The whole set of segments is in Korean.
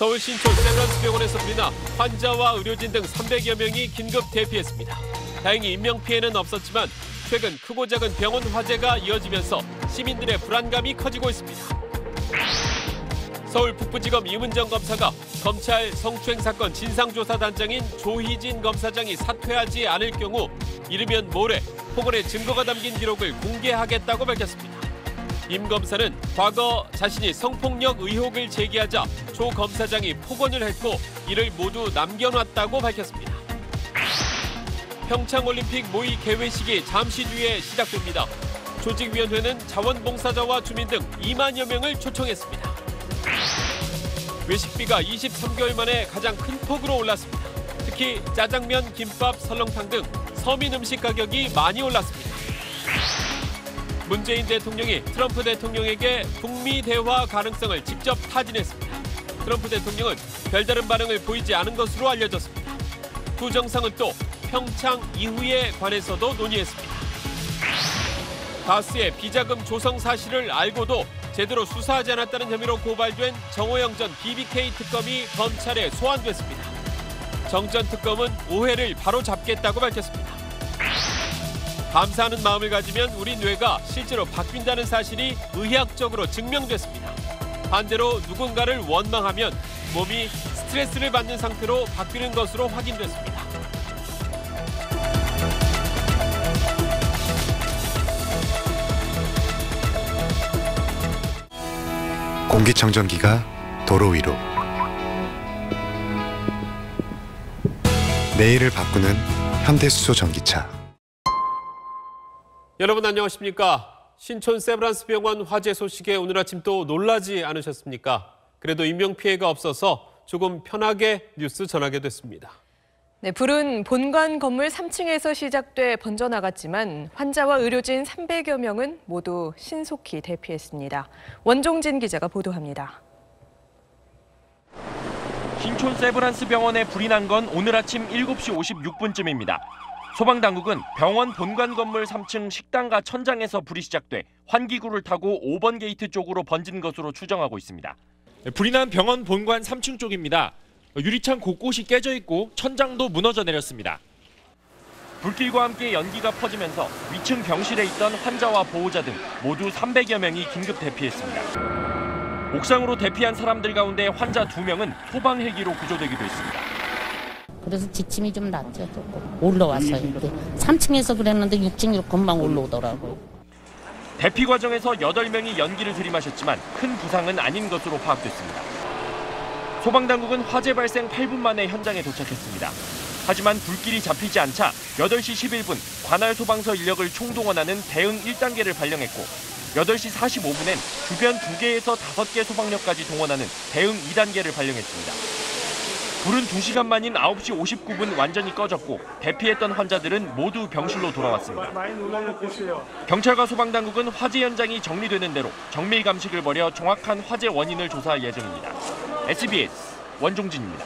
서울 신촌 세브란스 병원에서 불이 나 환자와 의료진 등 300여 명이 긴급 대피했습니다. 다행히 인명피해는 없었지만 최근 크고 작은 병원 화재가 이어지면서 시민들의 불안감이 커지고 있습니다. 서울 북부지검 이문정 검사가 검찰 성추행 사건 진상조사단장인 조희진 검사장이 사퇴하지 않을 경우 이르면 모레 폭언의 증거가 담긴 기록을 공개하겠다고 밝혔습니다. 임 검사는 과거 자신이 성폭력 의혹을 제기하자 조 검사장이 폭언을 했고 이를 모두 남겨놨다고 밝혔습니다. 평창올림픽 모의 개회식이 잠시 뒤에 시작됩니다. 조직위원회는 자원봉사자와 주민 등 2만여 명을 초청했습니다. 외식비가 23개월 만에 가장 큰 폭으로 올랐습니다. 특히 짜장면, 김밥, 설렁탕 등 서민 음식 가격이 많이 올랐습니다. 문재인 대통령이 트럼프 대통령에게 북미 대화 가능성을 직접 타진했습니다. 트럼프 대통령은 별다른 반응을 보이지 않은 것으로 알려졌습니다. 두 정상은 또 평창 이후에 관해서도 논의했습니다. 가스의 비자금 조성 사실을 알고도 제대로 수사하지 않았다는 혐의로 고발된 정호영 전 BBK 특검이 검찰에 소환됐습니다. 정 전 특검은 오해를 바로잡겠다고 밝혔습니다. 감사하는 마음을 가지면 우리 뇌가 실제로 바뀐다는 사실이 의학적으로 증명됐습니다. 반대로 누군가를 원망하면 몸이 스트레스를 받는 상태로 바뀌는 것으로 확인됐습니다. 공기청정기가 도로 위로 내일을 바꾸는 현대수소 전기차. 여러분 안녕하십니까? 신촌 세브란스 병원 화재 소식에 오늘 아침 또 놀라지 않으셨습니까? 그래도 인명피해가 없어서 조금 편하게 뉴스 전하게 됐습니다. 네, 불은 본관 건물 3층에서 시작돼 번져나갔지만 환자와 의료진 300여 명은 모두 신속히 대피했습니다. 원종진 기자가 보도합니다. 신촌 세브란스 병원에 불이 난 건 오늘 아침 7시 56분쯤입니다. 소방당국은 병원 본관 건물 3층 식당과 천장에서 불이 시작돼 환기구를 타고 5번 게이트 쪽으로 번진 것으로 추정하고 있습니다. 불이 난 병원 본관 3층 쪽입니다. 유리창 곳곳이 깨져 있고 천장도 무너져 내렸습니다. 불길과 함께 연기가 퍼지면서 위층 병실에 있던 환자와 보호자 등 모두 300여 명이 긴급 대피했습니다. 옥상으로 대피한 사람들 가운데 환자 2명은 소방 헬기로 구조되기도 했습니다. 그래서 지침이 좀 났죠. 올라왔어요. 3층에서 그랬는데 6층으로 금방 올라오더라고요. 대피 과정에서 8명이 연기를 들이마셨지만 큰 부상은 아닌 것으로 파악됐습니다. 소방당국은 화재 발생 8분 만에 현장에 도착했습니다. 하지만 불길이 잡히지 않자 8시 11분 관할 소방서 인력을 총동원하는 대응 1단계를 발령했고 8시 45분엔 주변 2개에서 5개 소방력까지 동원하는 대응 2단계를 발령했습니다. 불은 2시간 만인 9시 59분 완전히 꺼졌고 대피했던 환자들은 모두 병실로 돌아왔습니다. 경찰과 소방당국은 화재 현장이 정리되는 대로 정밀 감식을 벌여 정확한 화재 원인을 조사할 예정입니다. SBS 원종진입니다.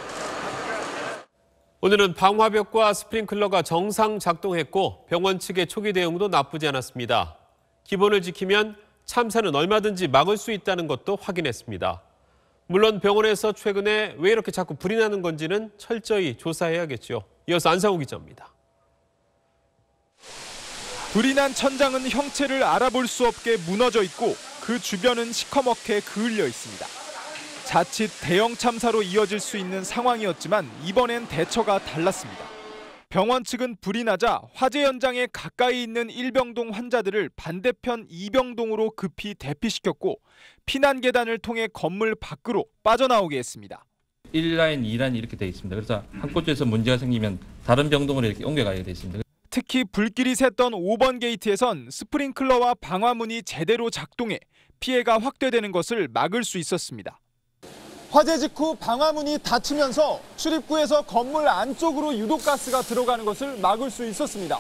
오늘은 방화벽과 스프링클러가 정상 작동했고 병원 측의 초기 대응도 나쁘지 않았습니다. 기본을 지키면 참사는 얼마든지 막을 수 있다는 것도 확인했습니다. 물론 병원에서 최근에 왜 이렇게 자꾸 불이 나는 건지는 철저히 조사해야겠죠. 이어서 안상우 기자입니다. 불이 난 천장은 형체를 알아볼 수 없게 무너져 있고 그 주변은 시커멓게 그을려 있습니다. 자칫 대형 참사로 이어질 수 있는 상황이었지만 이번엔 대처가 달랐습니다. 병원 측은 불이 나자 화재 현장에 가까이 있는 1병동 환자들을 반대편 2병동으로 급히 대피시켰고 피난 계단을 통해 건물 밖으로 빠져나오게 했습니다. 1라인, 2라인 이렇게 돼 있습니다. 그래서 한 곳에서 문제가 생기면 다른 병동으로 이렇게 옮겨가게 돼 있습니다. 특히 불길이 샜던 5번 게이트에선 스프링클러와 방화문이 제대로 작동해 피해가 확대되는 것을 막을 수 있었습니다. 화재 직후 방화문이 닫히면서 출입구에서 건물 안쪽으로 유독가스가 들어가는 것을 막을 수 있었습니다.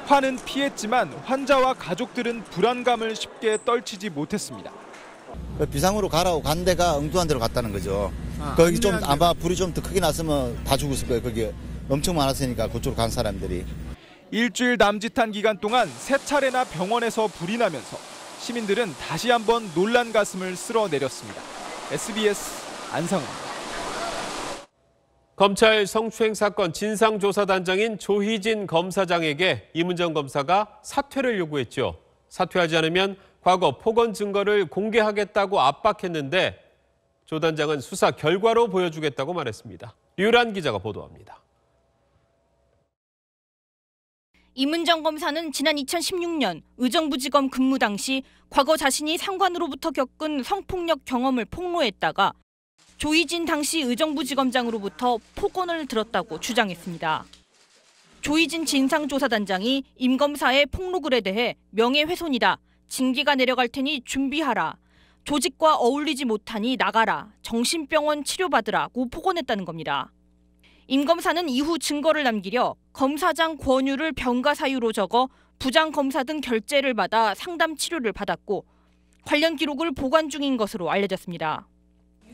화는 피했지만 환자와 가족들은 불안감을 쉽게 떨치지 못했습니다. 비상으로 가라고 간 데가 엉뚱한 데로 갔다는 거죠. 거기 좀 아마 불이 좀 더 크게 났으면 다 죽었을 거예요. 거기 엄청 많았으니까 그쪽으로 간 사람들이. 일주일 남짓한 기간 동안 3차례나 병원에서 불이 나면서 시민들은 다시 한번 놀란 가슴을 쓸어내렸습니다. SBS 안상호입니다. 검찰 성추행 사건 진상조사단장인 조희진 검사장에게 이문정 검사가 사퇴를 요구했죠. 사퇴하지 않으면 과거 폭언 증거를 공개하겠다고 압박했는데 조 단장은 수사 결과로 보여주겠다고 말했습니다. 류란 기자가 보도합니다. 이문정 검사는 지난 2016년 의정부지검 근무 당시 과거 자신이 상관으로부터 겪은 성폭력 경험을 폭로했다가 조희진 당시 의정부지검장으로부터 폭언을 들었다고 주장했습니다. 조희진 진상조사단장이 임 검사의 폭로글에 대해 명예훼손이다, 징계가 내려갈 테니 준비하라, 조직과 어울리지 못하니 나가라, 정신병원 치료받으라고 폭언했다는 겁니다. 임 검사는 이후 증거를 남기려 검사장 권유를 병가 사유로 적어 부장검사 등 결재를 받아 상담 치료를 받았고 관련 기록을 보관 중인 것으로 알려졌습니다.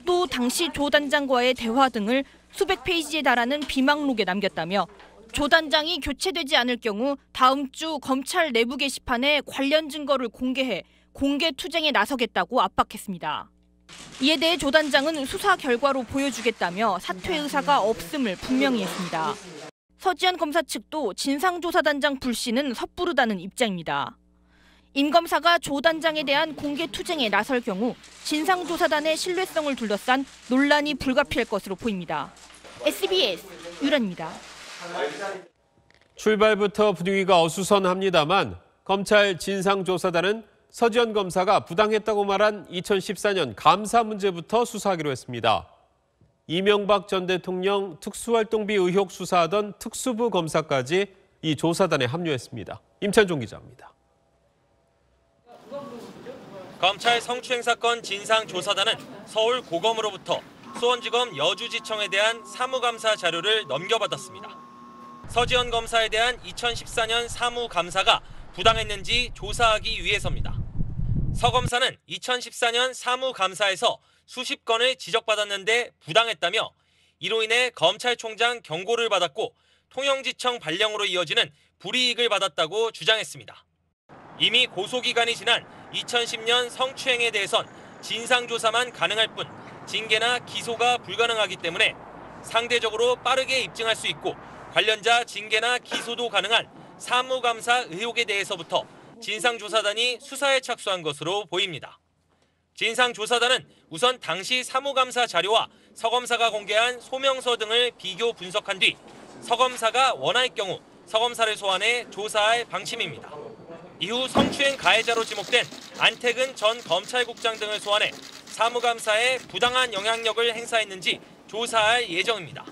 또 당시 조 단장과의 대화 등을 수백 페이지에 달하는 비망록에 남겼다며 조 단장이 교체되지 않을 경우 다음 주 검찰 내부 게시판에 관련 증거를 공개해 공개 투쟁에 나서겠다고 압박했습니다. 이에 대해 조 단장은 수사 결과로 보여주겠다며 사퇴 의사가 없음을 분명히 했습니다. 서지현 검사 측도 진상조사단장 불씨는 섣부르다는 입장입니다. 임 검사가 조 단장에 대한 공개 투쟁에 나설 경우 진상조사단의 신뢰성을 둘러싼 논란이 불가피할 것으로 보입니다. SBS 유란입니다. 출발부터 분위기가 어수선합니다만 검찰 진상조사단은 서지현 검사가 부당했다고 말한 2014년 감사 문제부터 수사하기로 했습니다. 이명박 전 대통령 특수활동비 의혹 수사하던 특수부 검사까지 이 조사단에 합류했습니다. 임찬종 기자입니다. 검찰 성추행 사건 진상조사단은 서울 고검으로부터 수원지검 여주지청에 대한 사무감사 자료를 넘겨받았습니다. 서지현 검사에 대한 2014년 사무감사가 부당했는지 조사하기 위해서입니다. 서 검사는 2014년 사무감사에서 수십 건을 지적받았는데 부당했다며 이로 인해 검찰총장 경고를 받았고 통영지청 발령으로 이어지는 불이익을 받았다고 주장했습니다. 이미 고소기간이 지난 2010년 성추행에 대해선 진상조사만 가능할 뿐 징계나 기소가 불가능하기 때문에 상대적으로 빠르게 입증할 수 있고 관련자 징계나 기소도 가능한 사무감사 의혹에 대해서부터 진상조사단이 수사에 착수한 것으로 보입니다. 진상조사단은 우선 당시 사무감사 자료와 서 검사가 공개한 소명서 등을 비교 분석한 뒤 서 검사가 원할 경우 서 검사를 소환해 조사할 방침입니다. 이후 성추행 가해자로 지목된 안태근 전 검찰국장 등을 소환해 사무감사에 부당한 영향력을 행사했는지 조사할 예정입니다.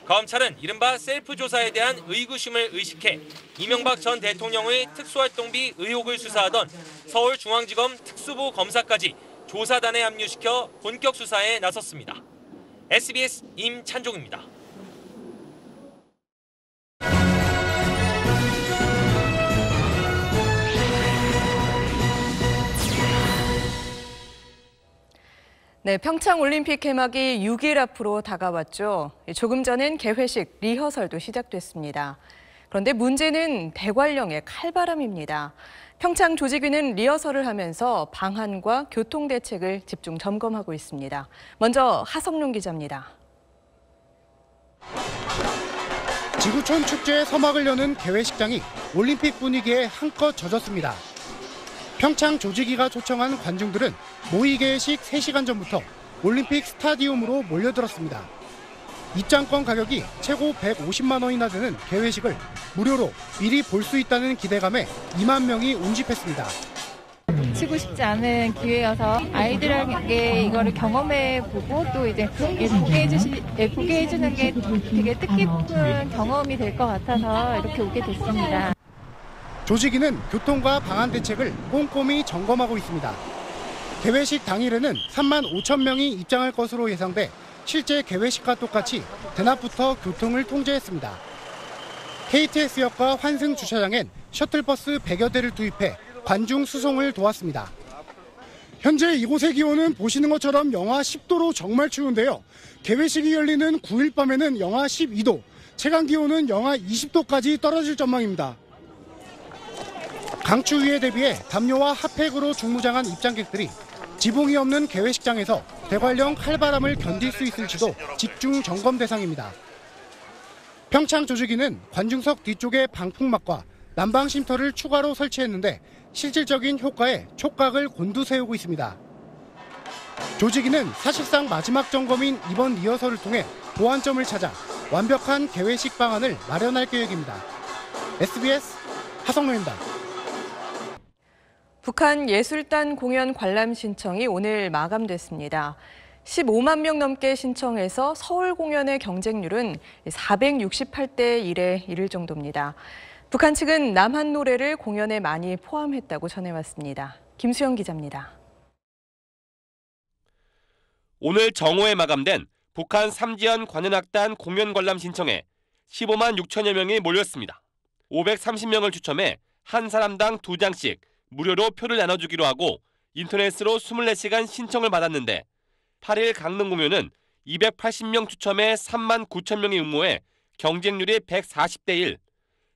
검찰은 이른바 셀프 조사에 대한 의구심을 의식해 이명박 전 대통령의 특수활동비 의혹을 수사하던 서울중앙지검 특수부 검사까지 조사단에 합류시켜 본격 수사에 나섰습니다. SBS 임찬종입니다. 네, 평창올림픽 개막이 6일 앞으로 다가왔죠. 조금 전엔 개회식 리허설도 시작됐습니다. 그런데 문제는 대관령의 칼바람입니다. 평창 조직위는 리허설을 하면서 방한과 교통 대책을 집중 점검하고 있습니다. 먼저 하성룡 기자입니다. 지구촌 축제의 서막을 여는 개회식장이 올림픽 분위기에 한껏 젖었습니다. 평창 조직위가 초청한 관중들은 모의 개회식 3시간 전부터 올림픽 스타디움으로 몰려들었습니다. 입장권 가격이 최고 150만 원이나 되는 개회식을 무료로 미리 볼 수 있다는 기대감에 2만 명이 운집했습니다. 놓치고 싶지 않은 기회여서 아이들에게 이거를 경험해보고 또 이제 보게 해주는 게 되게 뜻깊은 경험이 될 것 같아서 이렇게 오게 됐습니다. 조직위는 교통과 방한 대책을 꼼꼼히 점검하고 있습니다. 개회식 당일에는 3만 5천 명이 입장할 것으로 예상돼 실제 개회식과 똑같이 대낮부터 교통을 통제했습니다. KTX역과 환승 주차장엔 셔틀버스 100여 대를 투입해 관중 수송을 도왔습니다. 현재 이곳의 기온은 보시는 것처럼 영하 10도로 정말 추운데요. 개회식이 열리는 9일 밤에는 영하 12도, 체감 기온은 영하 20도까지 떨어질 전망입니다. 강추위에 대비해 담요와 핫팩으로 중무장한 입장객들이 지붕이 없는 개회식장에서 대관령 칼바람을 견딜 수 있을지도 집중 점검 대상입니다. 평창 조직위는 관중석 뒤쪽에 방풍막과 난방 쉼터를 추가로 설치했는데 실질적인 효과에 촉각을 곤두세우고 있습니다. 조직위는 사실상 마지막 점검인 이번 리허설을 통해 보완점을 찾아 완벽한 개회식 방안을 마련할 계획입니다. SBS 하성노입니다. 북한 예술단 공연 관람 신청이 오늘 마감됐습니다. 15만 명 넘게 신청해서 서울 공연의 경쟁률은 468대 1에 이를 정도입니다. 북한 측은 남한 노래를 공연에 많이 포함했다고 전해왔습니다. 김수영 기자입니다. 오늘 정오에 마감된 북한 삼지연 관현악단 공연 관람 신청에 15만 6천여 명이 몰렸습니다. 530명을 추첨해 한 사람당 2장씩 무료로 표를 나눠주기로 하고 인터넷으로 24시간 신청을 받았는데 8일 강릉 공연은 280명 추첨해 3만 9천 명이 응모해 경쟁률이 140대 1,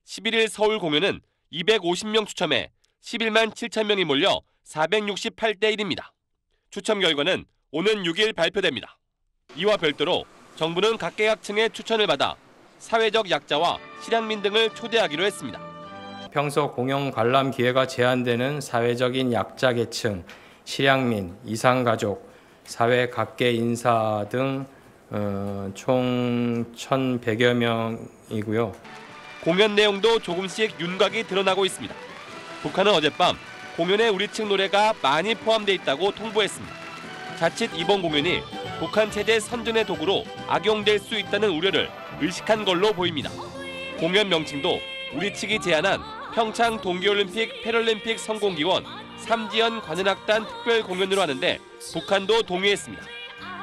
11일 서울 공연은 250명 추첨해 11만 7천 명이 몰려 468대 1입니다. 추첨 결과는 오는 6일 발표됩니다. 이와 별도로 정부는 각계각층의 추천을 받아 사회적 약자와 실향민 등을 초대하기로 했습니다. 평소 공연 관람 기회가 제한되는 사회적인 약자 계층, 실향민, 이상가족, 사회 각계 인사 등 총 1,100여 명이고요. 공연 내용도 조금씩 윤곽이 드러나고 있습니다. 북한은 어젯밤 공연에 우리 측 노래가 많이 포함돼 있다고 통보했습니다. 자칫 이번 공연이 북한 체제 선전의 도구로 악용될 수 있다는 우려를 의식한 걸로 보입니다. 공연 명칭도 우리 측이 제안한 평창 동계올림픽 패럴림픽 성공기원 삼지연 관현악단 특별 공연으로 하는데 북한도 동의했습니다.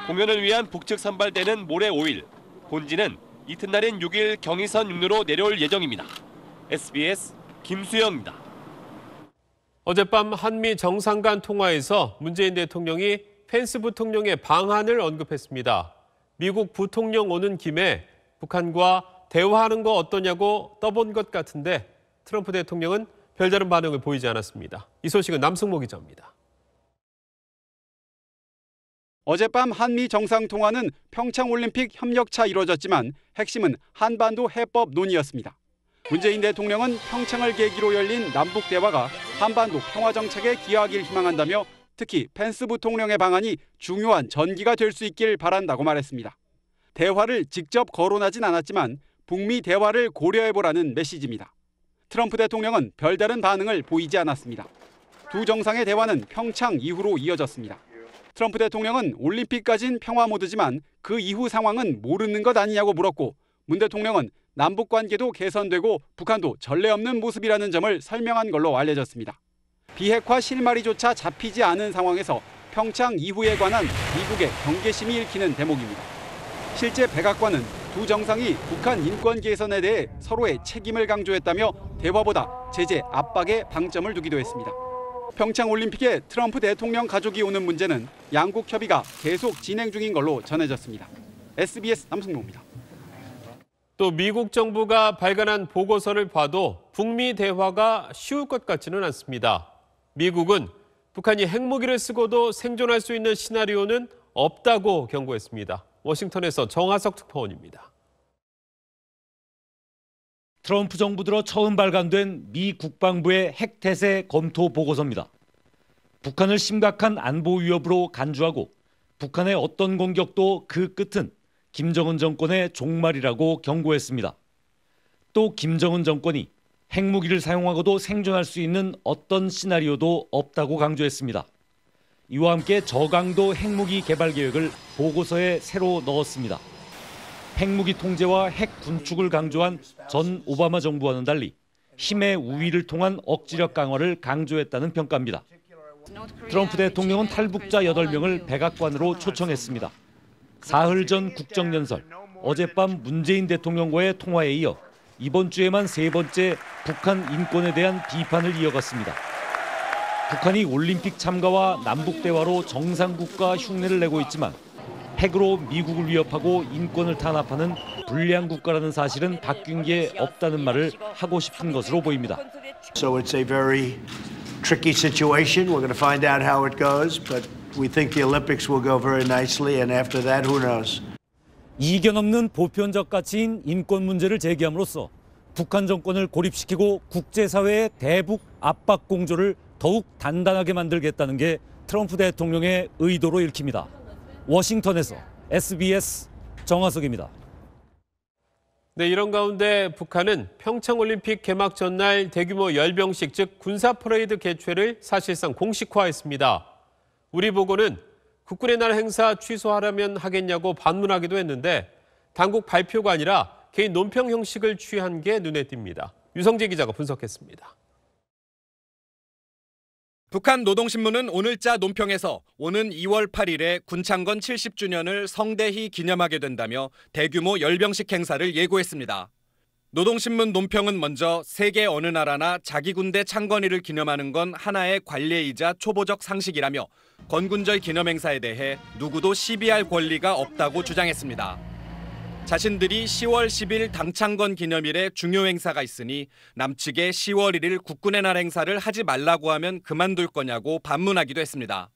공연을 위한 북측 선발대는 모레 5일, 본지는 이튿날인 6일 경의선 육로로 내려올 예정입니다. SBS 김수영입니다. 어젯밤 한미 정상 간 통화에서 문재인 대통령이 펜스 부통령의 방한을 언급했습니다. 미국 부통령 오는 김에 북한과 대화하는 거 어떠냐고 떠본 것 같은데 트럼프 대통령은 별다른 반응을 보이지 않았습니다. 이 소식은 남승모 기자입니다. 어젯밤 한미 정상통화는 평창올림픽 협력차 이뤄졌지만 핵심은 한반도 해법 논의였습니다. 문재인 대통령은 평창을 계기로 열린 남북대화가 한반도 평화정착에 기여하길 희망한다며 특히 펜스 부통령의 방안이 중요한 전기가 될 수 있길 바란다고 말했습니다. 대화를 직접 거론하진 않았지만 북미 대화를 고려해보라는 메시지입니다. 트럼프 대통령은 별다른 반응을 보이지 않았습니다. 두 정상의 대화는 평창 이후로 이어졌습니다. 트럼프 대통령은 올림픽까진 평화 모드지만 그 이후 상황은 모르는 것 아니냐고 물었고 문 대통령은 남북 관계도 개선되고 북한도 전례 없는 모습이라는 점을 설명한 걸로 알려졌습니다. 비핵화 실마리조차 잡히지 않은 상황에서 평창 이후에 관한 미국의 경계심이 읽히는 대목입니다. 실제 백악관은 두 정상이 북한 인권 개선에 대해 서로의 책임을 강조했다며 대화보다 제재 압박에 방점을 두기도 했습니다. 평창올림픽에 트럼프 대통령 가족이 오는 문제는 양국 협의가 계속 진행 중인 걸로 전해졌습니다. SBS 남승모입니다. 또 미국 정부가 발간한 보고서를 봐도 북미 대화가 쉬울 것 같지는 않습니다. 미국은 북한이 핵무기를 쓰고도 생존할 수 있는 시나리오는 없다고 경고했습니다. 워싱턴에서 정하석 특파원입니다. 트럼프 정부 들어 처음 발간된 미 국방부의 핵태세 검토 보고서입니다. 북한을 심각한 안보 위협으로 간주하고 북한의 어떤 공격도 그 끝은 김정은 정권의 종말이라고 경고했습니다. 또 김정은 정권이 핵무기를 사용하고도 생존할 수 있는 어떤 시나리오도 없다고 강조했습니다. 이와 함께 저강도 핵무기 개발 계획을 보고서에 새로 넣었습니다. 핵무기 통제와 핵 군축을 강조한 전 오바마 정부와는 달리 힘의 우위를 통한 억지력 강화를 강조했다는 평가입니다. 트럼프 대통령은 탈북자 8명을 백악관으로 초청했습니다. 사흘 전 국정연설, 어젯밤 문재인 대통령과의 통화에 이어 이번 주에만 3번째 북한 인권에 대한 비판을 이어갔습니다. 북한이 올림픽 참가와 남북 대화로 정상국가 흉내를 내고 있지만 핵으로 미국을 위협하고 인권을 탄압하는 불량 국가라는 사실은 바뀐 게 없다는 말을 하고 싶은 것으로 보입니다. So it's a very tricky situation. We're going to find out how it goes, but We think the Olympics will go very nicely, and after that, who knows? 이견 없는 보편적 가치인 인권 문제를 제기함으로써 북한 정권을 고립시키고 국제사회의 대북 압박 공조를 더욱 단단하게 만들겠다는 게 트럼프 대통령의 의도로 읽힙니다. 워싱턴에서 SBS 정화석입니다. 네, 이런 가운데 북한은 평창올림픽 개막 전날 대규모 열병식, 즉 군사 퍼레이드 개최를 사실상 공식화했습니다. 우리 보고는 국군의 날 행사 취소하라면 하겠냐고 반문하기도 했는데 당국 발표가 아니라 개인 논평 형식을 취한 게 눈에 띕니다. 유성재 기자가 분석했습니다. 북한 노동신문은 오늘자 논평에서 오는 2월 8일에 군창건 70주년을 성대히 기념하게 된다며 대규모 열병식 행사를 예고했습니다. 노동신문 논평은 먼저 세계 어느 나라나 자기 군대 창건일을 기념하는 건 하나의 관례이자 초보적 상식이라며 건군절 기념행사에 대해 누구도 시비할 권리가 없다고 주장했습니다. 자신들이 10월 10일 당창건 기념일에 중요 행사가 있으니 남측에 10월 1일 국군의 날 행사를 하지 말라고 하면 그만둘 거냐고 반문하기도 했습니다.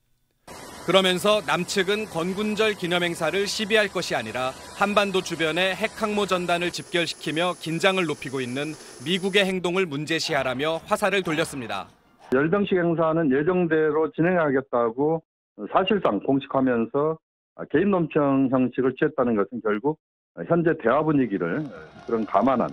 그러면서 남측은 건군절 기념행사를 시비할 것이 아니라 한반도 주변에 핵항모 전단을 집결시키며 긴장을 높이고 있는 미국의 행동을 문제시하라며 화살을 돌렸습니다. 열병식 행사는 예정대로 진행하겠다고 사실상 공식하면서 개인 논평 형식을 취했다는 것은 결국 현재 대화 분위기를 그런 감안한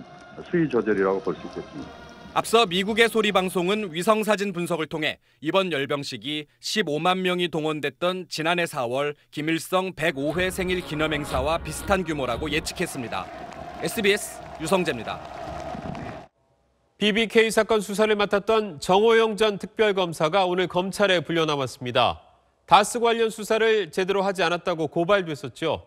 수위 조절이라고 볼 수 있겠습니다. 앞서 미국의 소리방송은 위성사진 분석을 통해 이번 열병식이 15만 명이 동원됐던 지난해 4월 김일성 105회 생일 기념행사와 비슷한 규모라고 예측했습니다. SBS 유성재입니다. BBK 사건 수사를 맡았던 정호영 전 특별검사가 오늘 검찰에 불려나왔습니다. 다스 관련 수사를 제대로 하지 않았다고 고발됐었죠.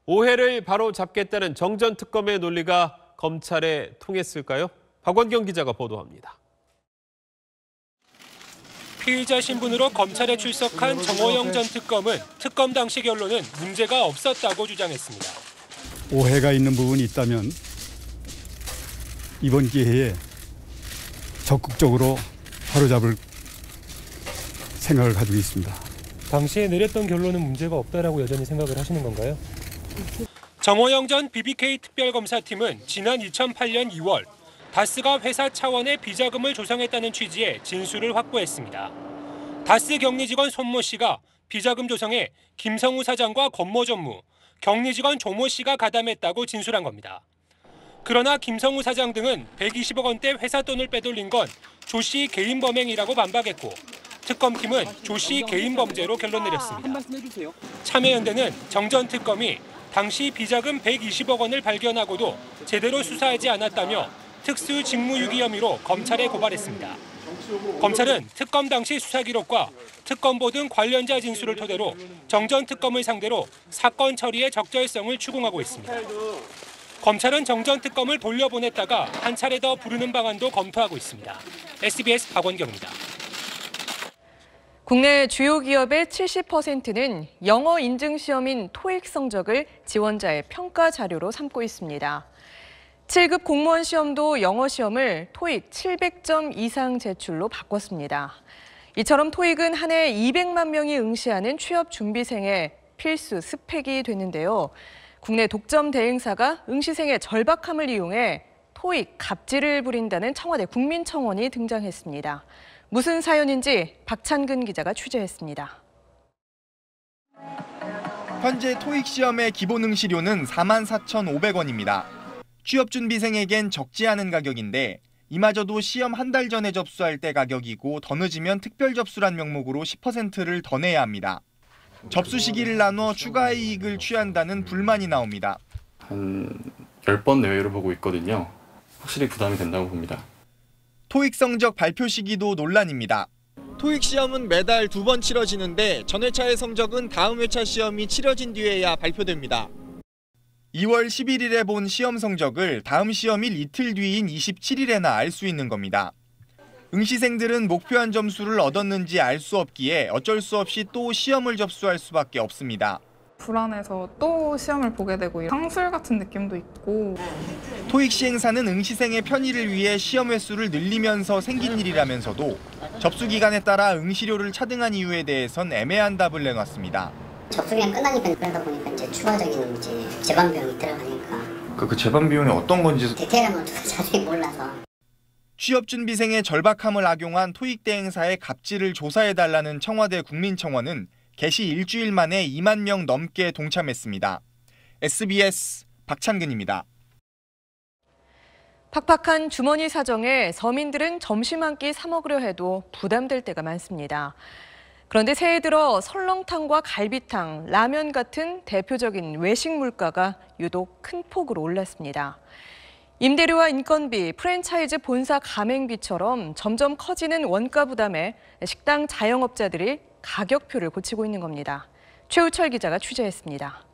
오해를 바로 잡겠다는 정 전 특검의 논리가 검찰에 통했을까요? 박원경 기자가 보도합니다. 피의자 신분으로 검찰에 출석한 정호영 전 특검은 특검 당시 결론은 문제가 없었다고 주장했습니다. 오해가 있는 부분이 있다면 이번 기회에 적극적으로 바로잡을 생각을 가지고 있습니다. 당시에 내렸던 결론은 문제가 없다라고 여전히 생각을 하시는 건가요? 정호영 전 BBK 특별검사팀은 지난 2008년 2월 다스가 회사 차원의 비자금을 조성했다는 취지의 진술을 확보했습니다. 다스 격리 직원 손모 씨가 비자금 조성에 김성우 사장과 권모 전무, 격리 직원 조모 씨가 가담했다고 진술한 겁니다. 그러나 김성우 사장 등은 120억 원대 회사 돈을 빼돌린 건 조 씨 개인 범행이라고 반박했고 특검팀은 조 씨 개인 범죄로 결론 내렸습니다. 참여연대는 정 전 특검이 당시 비자금 120억 원을 발견하고도 제대로 수사하지 않았다며 특수 직무유기 혐의로 검찰에 고발했습니다. 검찰은 특검 당시 수사 기록과 특검보 등 관련자 진술을 토대로 정 전 특검을 상대로 사건 처리의 적절성을 추궁하고 있습니다. 검찰은 정 전 특검을 돌려보냈다가 한 차례 더 부르는 방안도 검토하고 있습니다. SBS 박원경입니다. 국내 주요 기업의 70%는 영어 인증 시험인 토익 성적을 지원자의 평가 자료로 삼고 있습니다. 7급 공무원 시험도 영어 시험을 토익 700점 이상 제출로 바꿨습니다. 이처럼 토익은 한 해 200만 명이 응시하는 취업 준비생의 필수 스펙이 됐는데요. 국내 독점 대행사가 응시생의 절박함을 이용해 토익 갑질을 부린다는 청와대 국민청원이 등장했습니다. 무슨 사연인지 박찬근 기자가 취재했습니다. 현재 토익 시험의 기본 응시료는 44,500원입니다. 취업준비생에겐 적지 않은 가격인데 이마저도 시험 한 달 전에 접수할 때 가격이고 더 늦으면 특별 접수란 명목으로 10%를 더 내야 합니다. 접수 시기를 나눠 추가 이익을 취한다는 불만이 나옵니다. 한 10번 내외로 보고 있거든요. 확실히 부담이 된다고 봅니다. 토익 성적 발표 시기도 논란입니다. 토익 시험은 매달 2번 치러지는데 전 회차의 성적은 다음 회차 시험이 치러진 뒤에야 발표됩니다. 2월 11일에 본 시험 성적을 다음 시험일 이틀 뒤인 27일에나 알 수 있는 겁니다. 응시생들은 목표한 점수를 얻었는지 알 수 없기에 어쩔 수 없이 또 시험을 접수할 수밖에 없습니다. 불안해서 또 시험을 보게 되고 상술 같은 느낌도 있고. 토익 시행사는 응시생의 편의를 위해 시험 횟수를 늘리면서 생긴 일이라면서도 접수 기간에 따라 응시료를 차등한 이유에 대해선 애매한 답을 내놨습니다. 접수기간 끝나니까 그러다 보니까 이제 추가적인 이제 재반 비용이 들어가니까. 그 재반 비용이 어떤 건지 디테일한 건 자세히 몰라서. 취업준비생의 절박함을 악용한 토익 대행사의 갑질을 조사해달라는 청와대 국민청원은 개시 일주일 만에 2만 명 넘게 동참했습니다. SBS 박찬근입니다. 팍팍한 주머니 사정에 서민들은 점심 한 끼 사 먹으려 해도 부담될 때가 많습니다. 그런데 새해 들어 설렁탕과 갈비탕, 라면 같은 대표적인 외식 물가가 유독 큰 폭으로 올랐습니다. 임대료와 인건비, 프랜차이즈 본사 가맹비처럼 점점 커지는 원가 부담에 식당 자영업자들이 가격표를 고치고 있는 겁니다. 최우철 기자가 취재했습니다.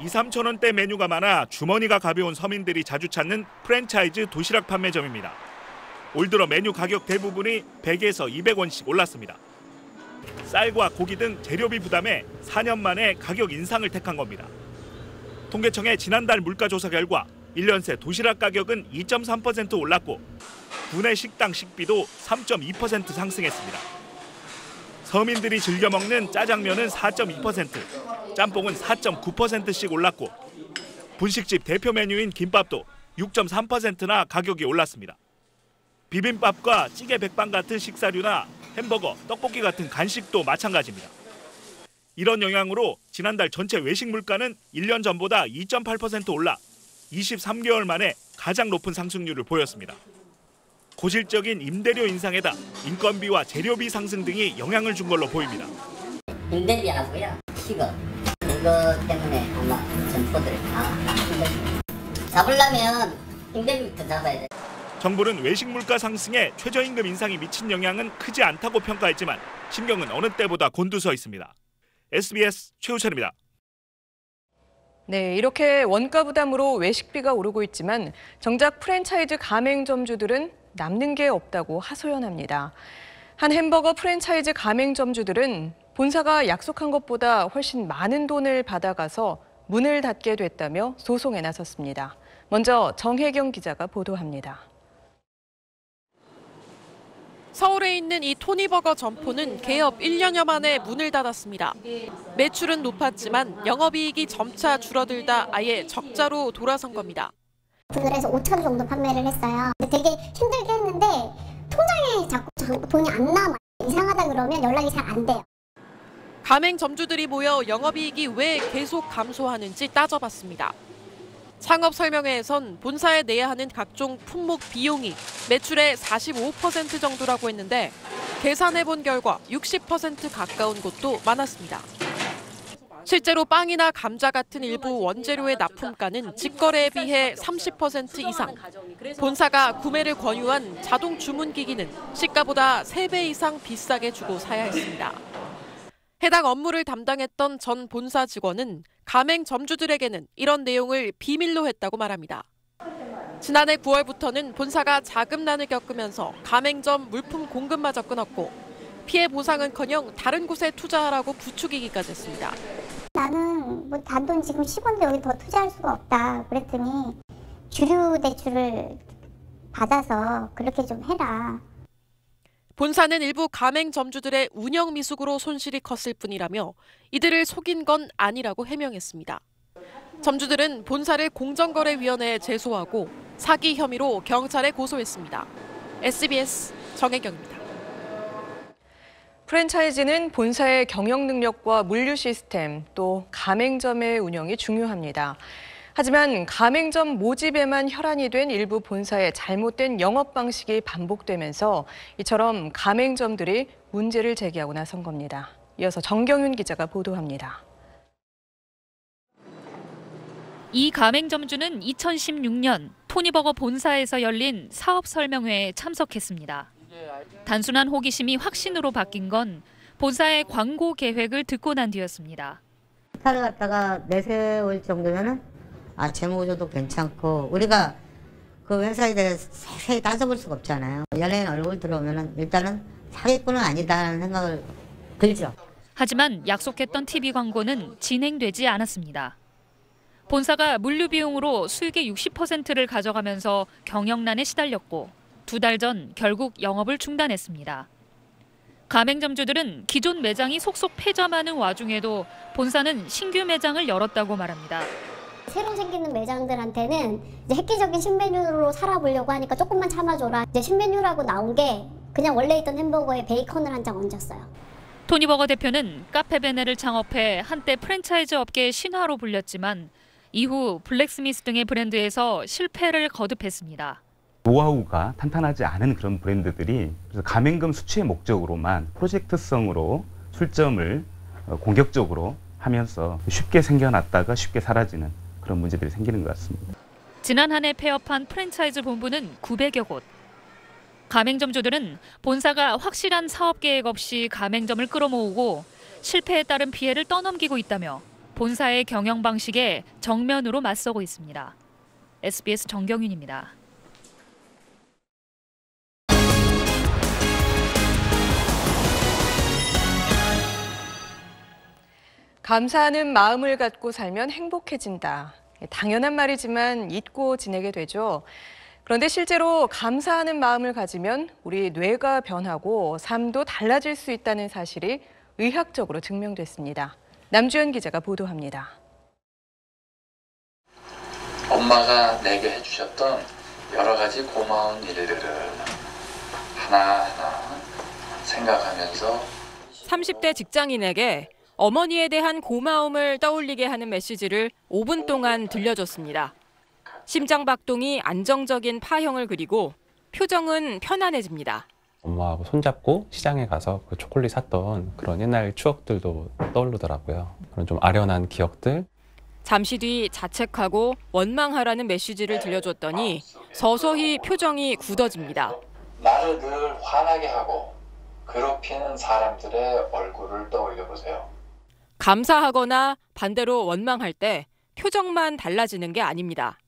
2, 3천 원대 메뉴가 많아 주머니가 가벼운 서민들이 자주 찾는 프랜차이즈 도시락 판매점입니다. 올 들어 메뉴 가격 대부분이 100에서 200원씩 올랐습니다. 쌀과 고기 등 재료비 부담에 4년 만에 가격 인상을 택한 겁니다. 통계청의 지난달 물가조사 결과 1년 새 도시락 가격은 2.3% 올랐고 구내 식당 식비도 3.2% 상승했습니다. 서민들이 즐겨 먹는 짜장면은 4.2%, 짬뽕은 4.9%씩 올랐고 분식집 대표 메뉴인 김밥도 6.3%나 가격이 올랐습니다. 비빔밥과 찌개 백반 같은 식사류나 햄버거, 떡볶이 같은 간식도 마찬가지입니다. 이런 영향으로 지난달 전체 외식 물가는 1년 전보다 2.8% 올라 23개월 만에 가장 높은 상승률을 보였습니다. 고질적인 임대료 인상에다 인건비와 재료비 상승 등이 영향을 준 걸로 보입니다. 임대비하고요, 시급 이거 때문에 아마 점포들을 다 잡으려면 임대비부터 잡아야 돼. 정부는 외식 물가 상승에 최저임금 인상이 미친 영향은 크지 않다고 평가했지만 신경은 어느 때보다 곤두서 있습니다. SBS 최우철입니다. 네, 이렇게 원가 부담으로 외식비가 오르고 있지만 정작 프랜차이즈 가맹점주들은 남는 게 없다고 하소연합니다. 한 햄버거 프랜차이즈 가맹점주들은 본사가 약속한 것보다 훨씬 많은 돈을 받아가서 문을 닫게 됐다며 소송에 나섰습니다. 먼저 정혜경 기자가 보도합니다. 서울에 있는 이 토니버거 점포는 개업 1년여 만에 문을 닫았습니다. 매출은 높았지만 영업이익이 점차 줄어들다 아예 적자로 돌아선 겁니다. 그래서 5천 정도 판매를 했어요. 되게 힘들게 했는데 통장에 자꾸 돈이 안 남아요. 이상하다 그러면 연락이 잘 안 돼요. 가맹점주들이 모여 영업이익이 왜 계속 감소하는지 따져봤습니다. 창업 설명회에선 본사에 내야 하는 각종 품목 비용이 매출의 45% 정도라고 했는데 계산해본 결과 60% 가까운 곳도 많았습니다. 실제로 빵이나 감자 같은 일부 원재료의 납품가는 직거래에 비해 30% 이상, 본사가 구매를 권유한 자동 주문기기는 시가보다 3배 이상 비싸게 주고 사야 했습니다. 해당 업무를 담당했던 전 본사 직원은 가맹점주들에게는 이런 내용을 비밀로 했다고 말합니다. 지난해 9월부터는 본사가 자금난을 겪으면서 가맹점 물품 공급마저 끊었고 피해 보상은커녕 다른 곳에 투자하라고 부추기기까지 했습니다. 나는 뭐 단돈 지금 10원도 여기 더 투자할 수가 없다. 그랬더니 주류 대출을 받아서 그렇게 좀 해라. 본사는 일부 가맹점주들의 운영 미숙으로 손실이 컸을 뿐이라며 이들을 속인 건 아니라고 해명했습니다. 점주들은 본사를 공정거래위원회에 제소하고 사기 혐의로 경찰에 고소했습니다. SBS 정혜경입니다. 프랜차이즈는 본사의 경영 능력과 물류 시스템, 또 가맹점의 운영이 중요합니다. 하지만 가맹점 모집에만 혈안이 된 일부 본사의 잘못된 영업 방식이 반복되면서 이처럼 가맹점들이 문제를 제기하고 나선 겁니다. 이어서 정경윤 기자가 보도합니다. 이 가맹점주는 2016년 토니버거 본사에서 열린 사업 설명회에 참석했습니다. 단순한 호기심이 확신으로 바뀐 건 본사의 광고 계획을 듣고 난 뒤였습니다. 차를 갖다가 내세울 정도면은 재무조도 괜찮고 우리가 그 회사에 대해서 세세히 따져볼 수가 없잖아요. 연예인 얼굴 들어오면은 일단은 사기꾼은 아니다라는 생각을 들죠. 하지만 약속했던 TV 광고는 진행되지 않았습니다. 본사가 물류 비용으로 수익의 60%를 가져가면서 경영난에 시달렸고 2달 전 결국 영업을 중단했습니다. 가맹점주들은 기존 매장이 속속 폐점하는 와중에도 본사는 신규 매장을 열었다고 말합니다. 새로 생기는 매장들한테는 이제 획기적인 신메뉴로 살아보려고 하니까 조금만 참아줘라. 이제 신메뉴라고 나온 게 그냥 원래 있던 햄버거에 베이컨을 한 장 얹었어요. 토니버거 대표는 카페베네를 창업해 한때 프랜차이즈 업계의 신화로 불렸지만 이후 블랙스미스 등의 브랜드에서 실패를 거듭했습니다. 노하우가 탄탄하지 않은 그런 브랜드들이 그래서 가맹점 수취의 목적으로만 프로젝트성으로 출점을 공격적으로 하면서 쉽게 생겨났다가 쉽게 사라지는 그런 문제들이 생기는 것 같습니다. 지난 한 해 폐업한 프랜차이즈 본부는 900여 곳. 가맹점주들은 본사가 확실한 사업 계획 없이 가맹점을 끌어모으고 실패에 따른 피해를 떠넘기고 있다며 본사의 경영 방식에 정면으로 맞서고 있습니다. SBS 정경윤입니다. 감사하는 마음을 갖고 살면 행복해진다. 당연한 말이지만 잊고 지내게 되죠. 그런데 실제로 감사하는 마음을 가지면 우리 뇌가 변하고 삶도 달라질 수 있다는 사실이 의학적으로 증명됐습니다. 남주현 기자가 보도합니다. 엄마가 내게 해주셨던 여러 가지 고마운 일들을 하나하나 생각하면서 30대 직장인에게 어머니에 대한 고마움을 떠올리게 하는 메시지를 5분 동안 들려줬습니다. 심장박동이 안정적인 파형을 그리고 표정은 편안해집니다. 엄마하고 손잡고 시장에 가서 그 초콜릿 샀던 그런 옛날 추억들도 떠오르더라고요. 그런 좀 아련한 기억들. 잠시 뒤 자책하고 원망하라는 메시지를 들려줬더니 서서히 표정이 굳어집니다. 나를 늘 화나게 하고 괴롭히는 사람들의 얼굴을 떠올려 보세요. 감사하거나 반대로 원망할 때 표정만 달라지는 게 아닙니다.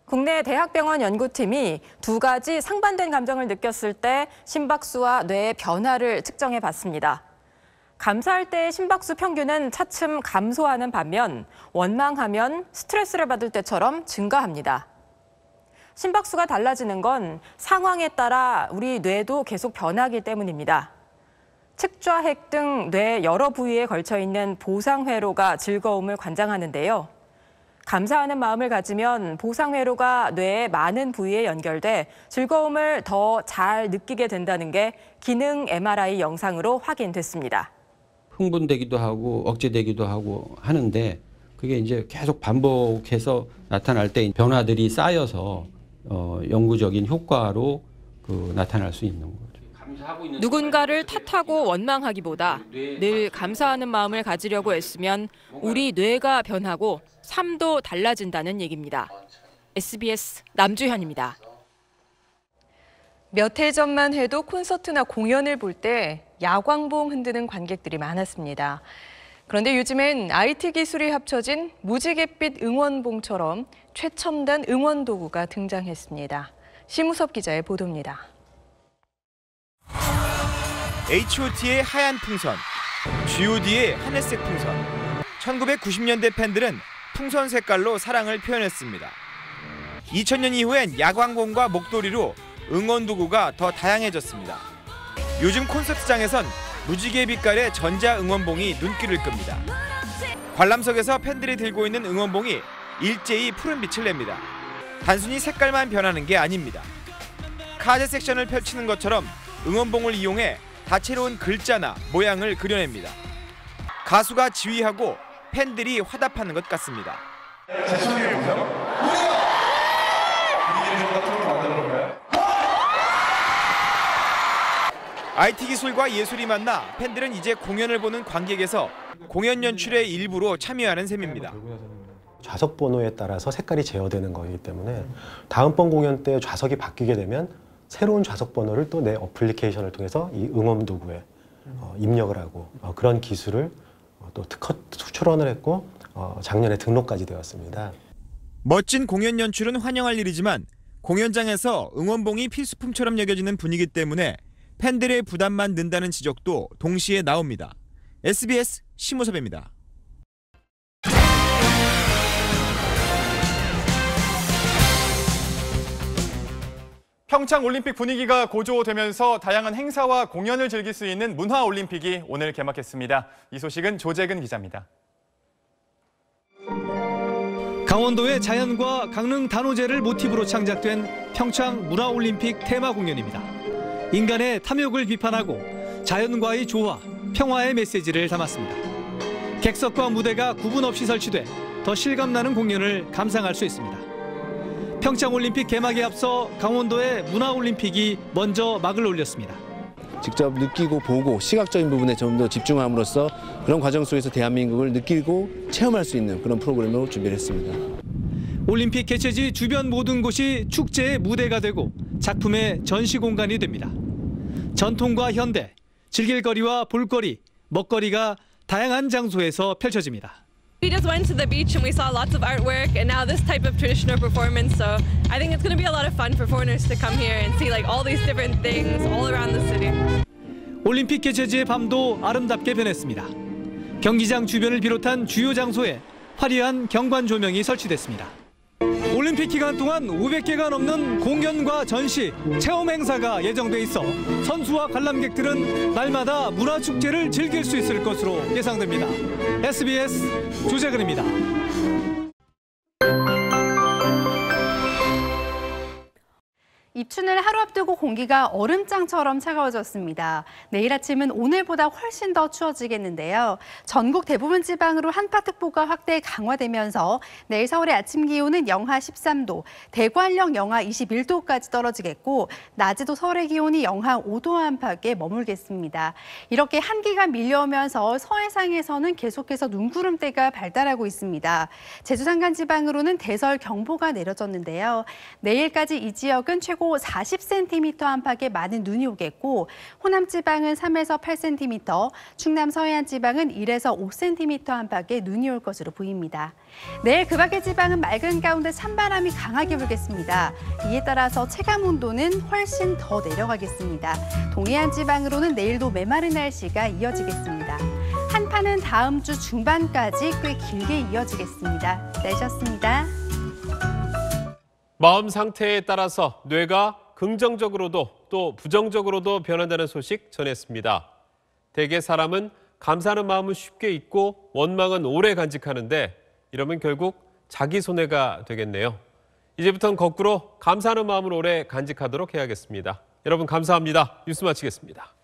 국내 대학병원 연구팀이 2가지 상반된 감정을 느꼈을 때 심박수와 뇌의 변화를 측정해 봤습니다. 감사할 때의 심박수 평균은 차츰 감소하는 반면 원망하면 스트레스를 받을 때처럼 증가합니다. 심박수가 달라지는 건 상황에 따라 우리 뇌도 계속 변하기 때문입니다. 측좌핵 등 뇌 여러 부위에 걸쳐 있는 보상회로가 즐거움을 관장하는데요. 감사하는 마음을 가지면 보상회로가 뇌의 많은 부위에 연결돼 즐거움을 더 잘 느끼게 된다는 게 기능 MRI 영상으로 확인됐습니다. 흥분되기도 하고 억제되기도 하고 하는데 그게 이제 계속 반복해서 나타날 때 변화들이 쌓여서 영구적인 효과로 나타날 수 있는 거죠. 누군가를 탓하고 원망하기보다 늘 감사하는 마음을 가지려고 애쓰면 우리 뇌가 변하고 삶도 달라진다는 얘기입니다. SBS 남주현입니다. 몇 해 전만 해도 콘서트나 공연을 볼 때 야광봉 흔드는 관객들이 많았습니다. 그런데 요즘엔 IT 기술이 합쳐진 무지갯빛 응원봉처럼 최첨단 응원 도구가 등장했습니다. 심우섭 기자의 보도입니다. H.O.T의 하얀 풍선, G.O.D의 하늘색 풍선. 1990년대 팬들은 풍선 색깔로 사랑을 표현했습니다. 2000년 이후엔 야광봉과 목도리로 응원 도구가 더 다양해졌습니다. 요즘 콘서트장에선 무지개 빛깔의 전자 응원봉이 눈길을 끕니다. 관람석에서 팬들이 들고 있는 응원봉이 일제히 푸른 빛을 냅니다. 단순히 색깔만 변하는 게 아닙니다. 카드 섹션을 펼치는 것처럼 응원봉을 이용해 다채로운 글자나 모양을 그려냅니다. 가수가 지휘하고 팬들이 화답하는 것 같습니다. IT 기술과 예술이 만나 팬들은 이제 공연을 보는 관객에서 공연 연출의 일부로 참여하는 셈입니다. 좌석 번호에 따라서 색깔이 제어되는 거기 때문에 다음번 공연 때 좌석이 바뀌게 되면 새로운 좌석 번호를 또 내 어플리케이션을 통해서 이 응원 도구에 입력을 하고 그런 기술을 또 특허 출원을 했고 작년에 등록까지 되었습니다. 멋진 공연 연출은 환영할 일이지만 공연장에서 응원봉이 필수품처럼 여겨지는 분위기 때문에 팬들의 부담만 는다는 지적도 동시에 나옵니다. SBS 심우섭입니다. 평창 올림픽 분위기가 고조되면서 다양한 행사와 공연을 즐길 수 있는 문화올림픽이 오늘 개막했습니다. 이 소식은 조재근 기자입니다. 강원도의 자연과 강릉 단오제를 모티브로 창작된 평창 문화올림픽 테마 공연입니다. 인간의 탐욕을 비판하고 자연과의 조화, 평화의 메시지를 담았습니다. 객석과 무대가 구분 없이 설치돼 더 실감나는 공연을 감상할 수 있습니다. 평창올림픽 개막에 앞서 강원도의 문화올림픽이 먼저 막을 올렸습니다. 직접 느끼고 보고 시각적인 부분에 좀 더 집중함으로써 그런 과정 속에서 대한민국을 느끼고 체험할 수 있는 그런 프로그램으로 준비를 했습니다. 올림픽 개최지 주변 모든 곳이 축제의 무대가 되고 작품의 전시 공간이 됩니다. 전통과 현대, 즐길거리와 볼거리, 먹거리가 다양한 장소에서 펼쳐집니다. We just went to the beach and we saw lots of artwork and now this type of traditional performance. So I think it's going to be a lot of fun for foreigners to come here and see like all these different things all around the city. 올림픽 개최지의 밤도 아름답게 변했습니다. 경기장 주변을 비롯한 주요 장소에 화려한 경관 조명이 설치됐습니다. 올림픽 기간 동안 500개가 넘는 공연과 전시, 체험 행사가 예정돼 있어 선수와 관람객들은 날마다 문화축제를 즐길 수 있을 것으로 예상됩니다. SBS 조재근입니다. 입춘을 하루 앞두고 공기가 얼음장처럼 차가워졌습니다. 내일 아침은 오늘보다 훨씬 더 추워지겠는데요. 전국 대부분 지방으로 한파특보가 확대 강화되면서 내일 서울의 아침 기온은 영하 13도, 대구 한령 영하 21도까지 떨어지겠고 낮에도 서울의 기온이 영하 5도 안팎에 머물겠습니다. 이렇게 한기가 밀려오면서 서해상에서는 계속해서 눈구름대가 발달하고 있습니다. 제주 산간 지방으로는 대설경보가 내려졌는데요. 내일까지 이 지역은 최고 40cm 안팎의 많은 눈이 오겠고 호남 지방은 3에서 8cm, 충남 서해안 지방은 1에서 5cm 안팎의 눈이 올 것으로 보입니다. 내일 그 밖의 지방은 맑은 가운데 찬바람이 강하게 불겠습니다. 이에 따라서 체감 온도는 훨씬 더 내려가겠습니다. 동해안 지방으로는 내일도 메마른 날씨가 이어지겠습니다. 한파는 다음 주 중반까지 꽤 길게 이어지겠습니다. 날씨였습니다. 마음 상태에 따라서 뇌가 긍정적으로도 또 부정적으로도 변한다는 소식 전했습니다. 대개 사람은 감사하는 마음은 쉽게 잊고 원망은 오래 간직하는데 이러면 결국 자기 손해가 되겠네요. 이제부터는 거꾸로 감사하는 마음을 오래 간직하도록 해야겠습니다. 여러분 감사합니다. 뉴스 마치겠습니다.